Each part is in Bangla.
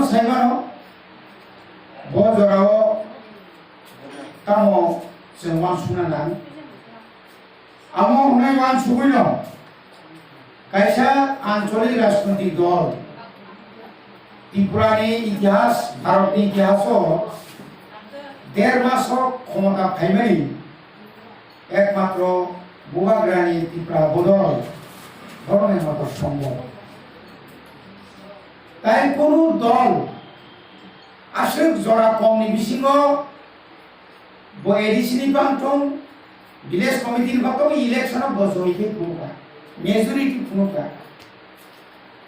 साइमानो बजराव तामो जों वान सुना लानो आमो हनाय वान सुबैनो कायसा आंचलिक राजनैतिक दल त्रिपुरानि इतिहास भारतनि इतिहासआव 1.5 मासआव क्षमता फायमानि एकमात्र बुबाग्रानि त्रिपुरा बदल ধরনের মতো সম্ভব তাই কোন দল আসুক জরা কমনি বিসিঙ্গ বএডিসিনি পাংথং ভিলেজ কমিটির বাতো ইলেকশন বজইকে পুনুকা মেজরিটি পুনুকা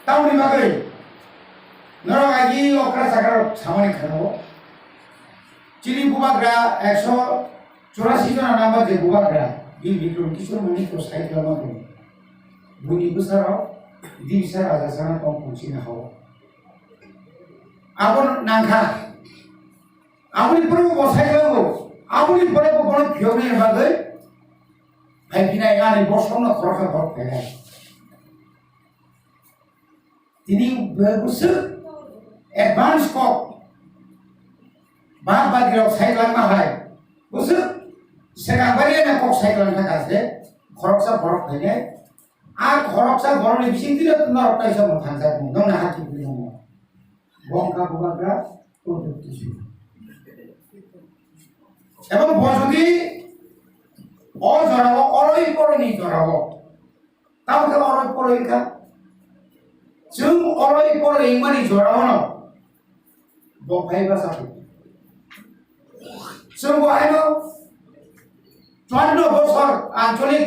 তাউনি বাগৈ নরগাগি অকরা সাগার সামানি খানাবো চিনি বুবাগ্রা 184 জন নাম্বার যে বুবাগ্রা বিল বিক্রম কিশোর মনি তো সাইকেল মাতো बुनि बुसाराव दिबिसा राजासाना तम पहुंचिनो हायो आबन नांखा आबनि परबो बसायगौ आबनि परबो बन फियौनि बागै फायफिनाय आनि बसंनो खरखा भर फैनाय तिनि बेगुसो एडभान्स कप बाग बागिराव साइक्लांना हाय बुसो सेगाबारिया कप साइक्लांना गासे खरकसा भर फैनाय आ खरकसा गरनि बिसिंतिरा नरकायसा मोथांजा नंना हाति बुलिनो बंका बुबाग्रा प्रजुक्तिसु এবং বজদি অজরাব অরই পরনি জরাব তাওকে অরই পরইকা जों অরই পরই মানি জরাব ন বফাইবা সাথে जों বহাইনো 54 বছর আঞ্চলিক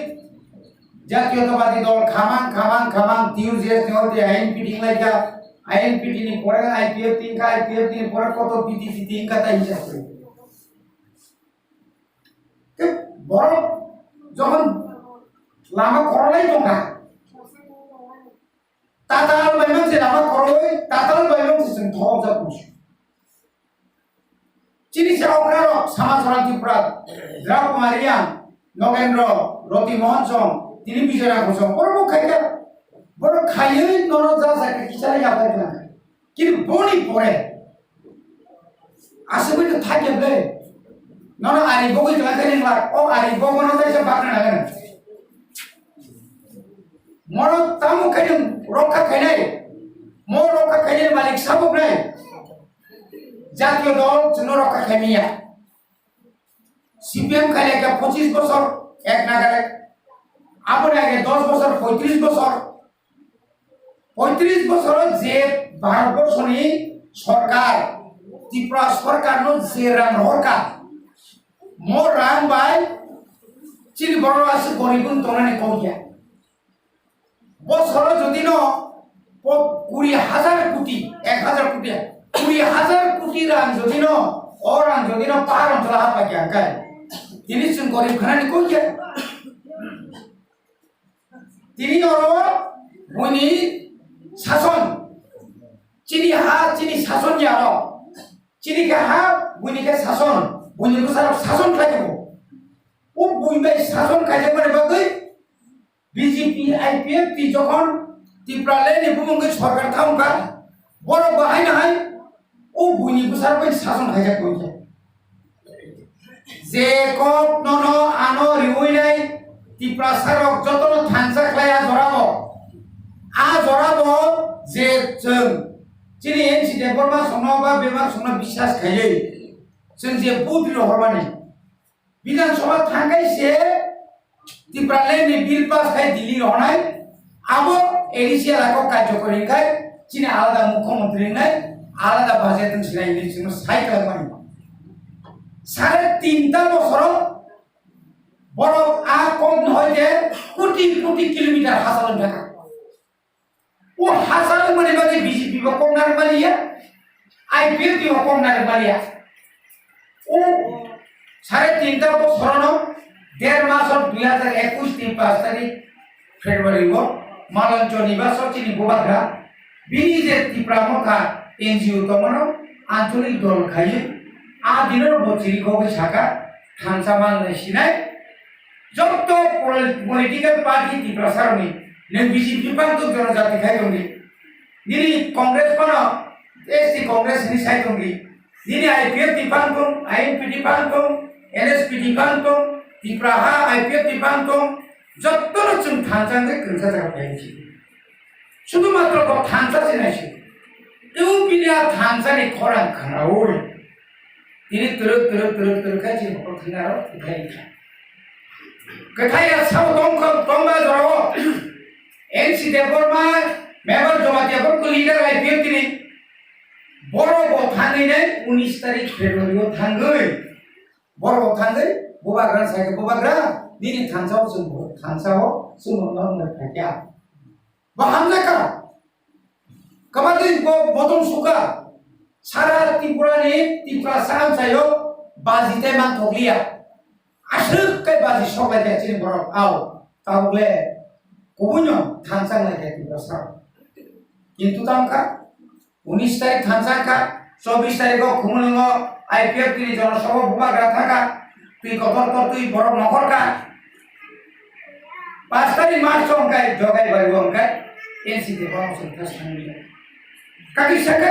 জাতীয়তাবাদী দল খামাং টিউজিএস নিহতে আইন পিটিং লাইকা আইন পিটিনি পরে আইপিএফ তিন পরে কত পিটিসি তিন কাতা হিসাব করে তে বড় যখন লামা করলাই দঙ্গা তাতাল বাইমান যে লামা করলাই তাতাল বাইমান যে जों ধব যা কুছ চিনি সাউগ্রার সমাজরাম ত্রিপুরা দ্রাকুমারিয়ান নগেন্দ্র রতি মোহন সং তিনি বিজয়া ঘোষণ বড় খাইকা বড় খাইয়ে নর যা যায় কিছাই আপাই না কিন্তু বনি পরে আসবে তো থাকে বে নর আরি বগই লাগানি লা ও আরি বগন তাইছে বাকনা লাগান মর তামু খাইন রক্ষা খাইনাই মোর রক্ষা খাইনের মালিক সাবক নাই জাতীয় দল জন্য রক্ষা খাইমিয়া সিপিএম খাইলে 25 বছর এক নাগারে আপনি আগে 10 বছর 35 বছর 35 বছর যে ভারতবর্ষনি সরকার ত্রিপুরা সরকার নো যে রাং হরকা মোর রাং বাই চিনি বড় আছে গরিবুন তনানি কমিয়া বছর যদি ন 20,000 কোটি 1000 কোটি 20,000 কোটি রাং যদি ন ও রাং যদি ন পার অঞ্চল হাত পাকিয়া কাই তিনি जों গরিব খানানি কইয়া তিনি অর বনি শাসন চিনি হা চিনি শাসন জার চিনি কে হা বনি কে শাসন বনি কো সারা শাসন খাইবো ও বইবাই শাসন খাইতে মানে বাগৈ বিজেপি আইপিএফ তি যখন ত্রিপুরালে নিবুমঙ্গে সরকার থামকা বড় বাহাই না হয় ও বনি কো সারা বাই শাসন খাইতে কইছে যে কক নন আনো রিউই নাই ত্রিপুরা সারক যতন থানসা খায়া জরাব আ জরাব যে जों চিনি এনসি দেবরমা সনো বা বেমার সনো বিশ্বাস খাইयै जों যে বুদ্রি হরমানি বিধানসভা থাঙ্গাইছে ত্রিপুরালে নি বিল পাস খাই দিল্লি রহনাই আবো এডিসিয়া লাখ কার্যকরী খাই চিনি আলাদা মুখ্যমন্ত্রী নাই আলাদা বাজেট সিনাই নিছিনো সাইকেল মানি 3.5 বছর বড় আ কম হইতে কোটি কোটি কিলোমিটার হাসালন ঢাকা ও হাসালন মানে বাদে বিজেপি বা কমনার মালিয়া আইপিএফ কি কমনার মালিয়া ও 3.5 বছর ন 1.5 মাস 2021 তিন 5 তারিখ ফেব্রুয়ারি গো মালঞ্চ নিবাস চিনি বুবাগ্রা বিনি যে ত্রিপুরা মখা এনজিও তমন আঞ্চলিক দল খাইয়ে आ दिनर बचिरि गबे साका थानसामान सिनाय যত পলিটিক্যাল পার্টি ত্রিপুরা সারনি নে বিজেপি পান্ত জনজাতি খাইগনি নিরি কংগ্রেস কোন AC Congress ini saya tunggu. Ini IPF di Pantong, INP di Pantong, NSP di Pantong, di Praha IPF di Pantong, যতটা চুন থানসাংকে কেনসা জায়গা পাইছি শুধুমাত্র থানসা চিনাইছি ইউপিনিয়া থানসানি খরাং খারাউল তিনি তুরুক খাইছি হঠাৎ কথাইয়া সাউ দংবা জড়াব এনসি দেববর্মা মেম্বার জমাতিয়াবর লিডার আইপিএফ তিনি বড় থাঙ্গैनो 19 तारिख फेब्रुवारियाव थांगोन बर' थांगोन बबाग्रा साइके बबाग्रा दिनै थानसाव जों मोननो थाखाया बाहामजाका कमादै बदन सुका सारा त्रिपुरानि त्रिपुरा सानसायाव बाजिते मान थगलिया आसोkai बाजि सबायदे चिनि बर' आव तावले गुबुननो थानसांलायदे त्रिपुरा सा किन्तु तामका 19 तारिख थानसांका 24 तारिखआव खुमलुङाव आइपिएफ नि जनसभा बबाग्रा थाका তুই কত তুই বড় নকরকা 5 তারিখ মার্চ অঙ্কায় জগাই বাড়ি অঙ্কায় এনসিতে পাওয়া সংখ্যা সামনে কাকি সাকে